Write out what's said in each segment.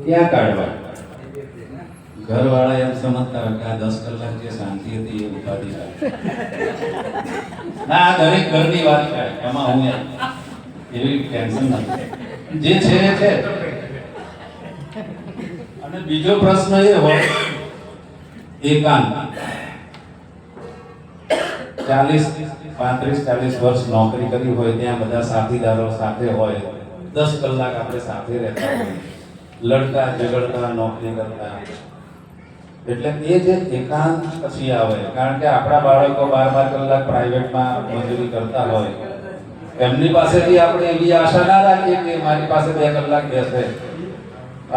ક્યાં કાઢવા? ઘરવાળા એમ સમજતા હોય કે આ 10 કલાક જે શાંતિ હતી એ ઉપાધિ ના, આ દરેક ઘરની વાત છે, એમાં હું એવી ટેન્શન નથી, જે છે એ છે. અને બીજો પ્રશ્ન એ હોય એકાંત. 35-40 વર્ષ નોકરી કરી હોય, ત્યાં બધા સાથીદારો સાથે હોય, 10 કલાક આપણે સાથે રહેતા હોય, લડતા ઝઘડતા નોકરી કરતા, એટલે એ જે એકાંત પછી આવે. કારણ કે આપણા બાળકો 12 કલાક પ્રાઇવેટમાં મજૂરી કરતા હોય, એમની પાસેથી આપણે એવી આશા ના રાખીએ કે મારી પાસે 2 કલાક બેસે,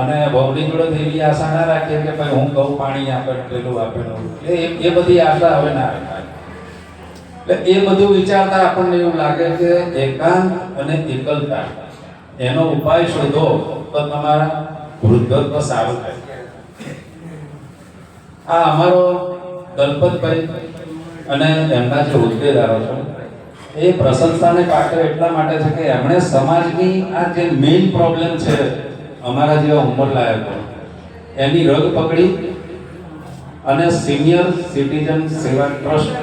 અને ભવની જોડે એવી આશા ના રાખીએ કે ભાઈ હું કહું પાણી આપે પેલું આપેલું, એ બધી આશા હવે ના રાખાય. એટલે એ બધું વિચારતા આપણને એવું લાગે કે એકાંત અને એકલતા એનો ઉપાય શોધો તો તમારા વૃદ્ધત્વ સારું થાય. આ અમારો દલપતભાઈ અને એમના જે હોદ્દેદારો છે એ પ્રશંસાને પાત્ર એટલા માટે છે કે એમણે સમાજની આ જે મેઇન પ્રોબ્લેમ છે અમારા જેવા ઉંમરલાયકો એની રગ પકડી અને સિનિયર સિટીઝન સેવા ટ્રસ્ટ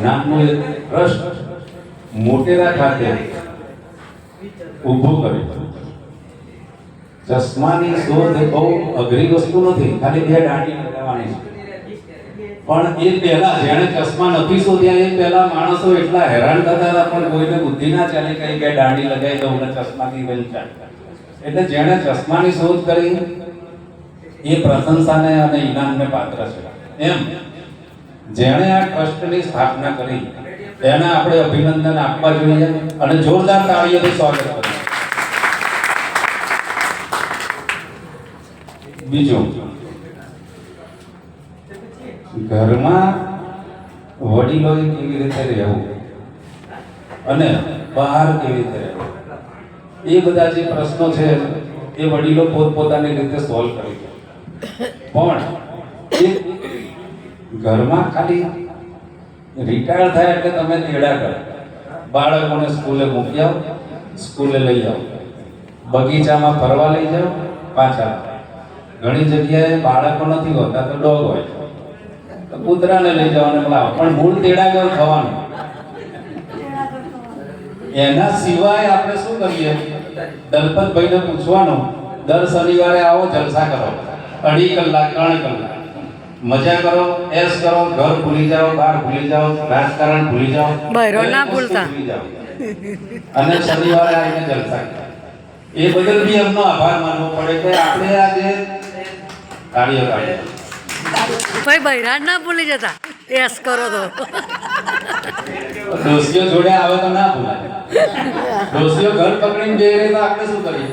નામનું એક ટ્રસ્ટ મોટેરા ખાતે ઊભું કર્યું. ચશ્માની શોધ બહુ અઘરી વસ્તુ નથી, ખાલી 2 દાંડી લગાવવાની છે. પણ એ પહેલા જેણે ચશ્મા નથી શોધ્યા એ પહેલા માણસો એટલા હેરાન થતા હતા, પણ કોઈને બુદ્ધિ ના ચાલી કઈ 2 દાંડી લગાવી દઉં ને ચશ્માથી વંચાય. એટલે જેણે ચશ્માની શોધ કરી એ પ્રશંસાને અને ઇનામને પાત્ર છે. એમ જેણે આ ટ્રસ્ટની સ્થાપના કરી એને આપણે અભિનંદન આપવા જોઈએ અને જોરદાર તાળીઓથી સ્વાગત કરીએ. બીજું, ઘરમાં વડીલોએ કેવી રીતે રહેવું અને બહાર કેવી રીતે રહેવું, એ બધા જે પ્રશ્નો છે એ વડીલો પોતપોતાની રીતે સોલ્વ કરી દે. પણ એ ઘરમાં ખાલી રિટાયર થાય એટલે તમે તેડા કરો, બાળકોને સ્કૂલે મૂકી આવો, સ્કૂલે લઈ આવો, બગીચામાં ફરવા લઈ જાઓ, પાછા. ઘણી જગ્યાએ બાળકો નથી હોતા તો ડોગ હોય, તો કૂતરાને લઈ જવાને લાવો, પણ મૂળ તેડાગર થવાનું. એના સિવાય આપણે શું કરીએ? દલપતભાઈને પૂછવાનું, દર શનિવારે આવો, જલસા કરો, 2.5 કલાક 3 કલાક મજા કરો, એસ કરો, ઘર ભૂલી જાઓ, બહાર ભૂલી જાઓ, રાજકારણ ભૂલી જાઓ, બહેરો ના ભૂલતા, અને શનિવારે આવીને જલસા કરો. એ બદલ બી એમનો આભાર માનવો પડે કે આપણે આ જે કાર્ય કાઢ્યું. ભાઈ બહેરાન ના ભૂલી જતા, એસ કરો તો ડોસીઓ જોડે આવે તો ના ભૂલાય. ડોસીઓ ઘર પકડીને જઈ રહી તો આપણે શું કરીએ?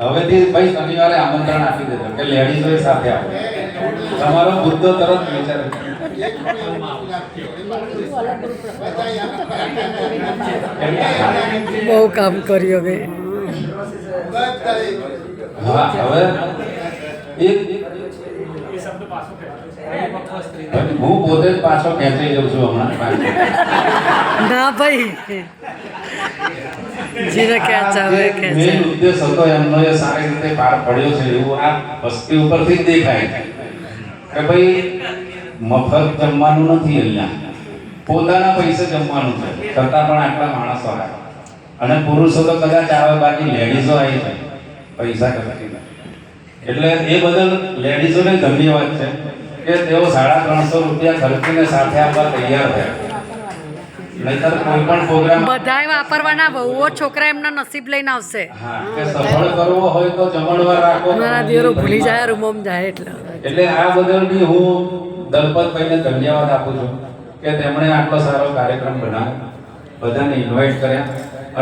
હવેથી ભાઈ શનિવારે આમંત્રણ આપી દેજો કે લેડીઝો સાથે આવો. તમારો મુદ્દો તરત વિચારે. બહુ કામ કર્યું હવે. હા, હવે હું પોતે જ પાછો ખેંચાઈ જાઉં છું હમણાં. ના ભાઈ, જીને ખેંચાવે મેઇન ઉદ્દેશ હતો એમનો એ સારી રીતે પાર પડ્યો છે એવું આ વસ્તી ઉપરથી જ દેખાય કે ભાઈ મફત જમવાનું નથી, અહીંયા પોતાના પૈસે જમવાનું છે, છતાં પણ આટલા માણસો આવે. અને પુરુષો તો કદાચ આવે, બાકી લેડીઝો આવી જાય પૈસા કરતી. એટલે એ બદલ લેડીઝોને ધન્યવાદ છે કે તેઓ 350 રૂપિયા ખર્ચીને સાથે આવવા તૈયાર થયા. નહીતર કોઈ પણ પ્રોગ્રામ બધાય વાપરવાના, બહુઓ છોકરા એમના નસીબ લઈને આવશે. હા, કે સફળ કરવો હોય તો જમણવાર રાખો. મારા દિયરો ભૂલી જાય, રૂમોમ જાય. એટલે આ બદલ બી હું દલપતભાઈને ધન્યવાદ આપું છું કે તેમણે આટલો સારો કાર્યક્રમ બનાવ્યો, બધાને ઇન્વાઇટ કર્યા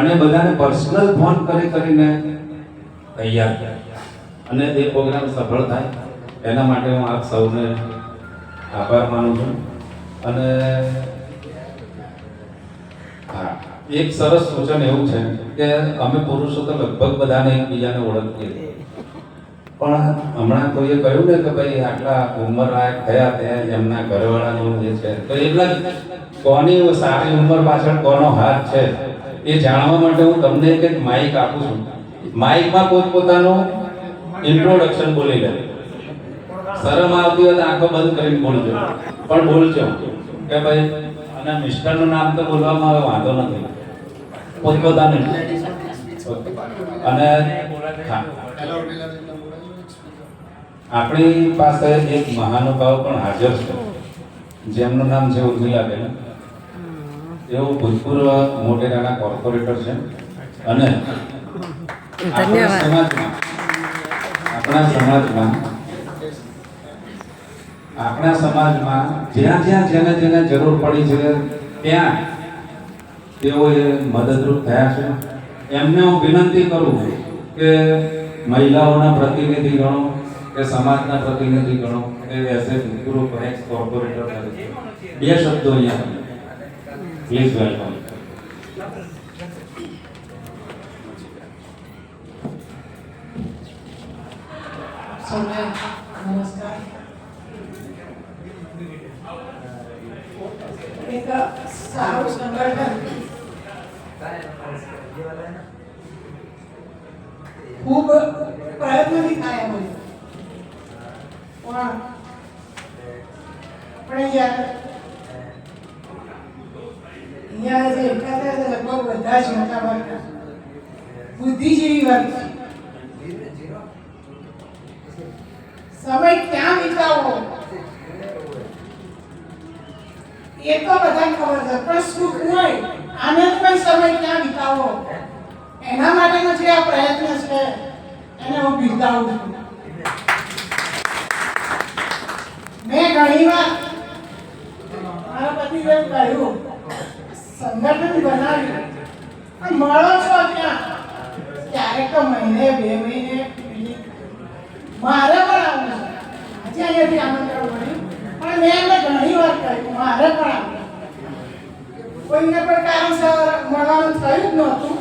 અને બધાને પર્સનલ ફોન કરીને તૈયાર કર્યા. અને એ પ્રોગ્રામ સફળ થાય એના માટે હું આપ સૌને આભાર માનું છું. અને હા, એક સરસ સૂચન એવું છે કે અમે પુરુષો તો લગભગ બધાને એકબીજાને ઓળખીએ, પણ હમણાં કોઈએ કહ્યું ને કે ભાઈ આટલા ઉંમર લાયક થયા ત્યાં એમના ઘરવાળાનું જે છે, તો એટલા કોની સારી ઉંમર પાછળ કોનો હાથ છે એ જાણવા માટે હું તમને એક માઇક આપું છું. માઇકમાં પોતપોતાનું ઇન્ટ્રોડક્શન બોલી લે. શરમ આવતી હોય તો આંખો બંધ કરીને બોલજો, પણ બોલજો કે ભાઈ અને મિસ્ટરનું નામ તો બોલવામાં આવે, વાંધો નથી, પોતપોતાનું. અને હા, આપણી પાસે એક મહાનુભાવ પણ હાજર છે જેમનું નામ છે ઉર્મિલાબેન. તેઓ ભૂતપૂર્વ મોટેરાના કોર્પોરેટર છે અને આપણા સમાજમાં જ્યાં જ્યાં જેને જેને જરૂર પડી છે ત્યાં તેઓએ મદદરૂપ થયા છે. એમને હું વિનંતી કરું કે મહિલાઓના પ્રતિનિધિ ગણો કે સમાજના પ્રતિનિધિ ગણો કે એઝ એ ભૂતપૂર્વ એક્સ કોર્પોરેટર તરીકે બે શબ્દો અહીંયા પ્લીઝ વેલકમ. સૌને નમસ્કાર. એક સારું સંગઠન ખૂબ પ્રયત્નથી થાય એમ હતું. પણ આપણે અહીંયા જે એકઠા થયા છે લગભગ બધા જ મોટાભાગના બુદ્ધિજીવી વર્ગ છે. સમય ક્યાં વિતાવવો એ તો બધાને ખબર છે, પણ સુખ હોય આનંદમય સમય ક્યાં વિતાવવો એના માટેનો જે આ પ્રયત્ન છે એને હું બિરદાવું છું. મેં ઘણીવાર મારા પતિદેવ કહ્યું સંગઠન બનાવ્યું પણ મળો છો ક્યાં? ક્યારેક તો મહિને 2 મહિને મારે પણ આવવું છે. આજે અહીંયાથી આમંત્રણ મળ્યું પણ મેં એમને ઘણી વાર કહ્યું મારે પણ આવવું. કોઈને પણ કારણસર મળવાનું થયું જ નહોતું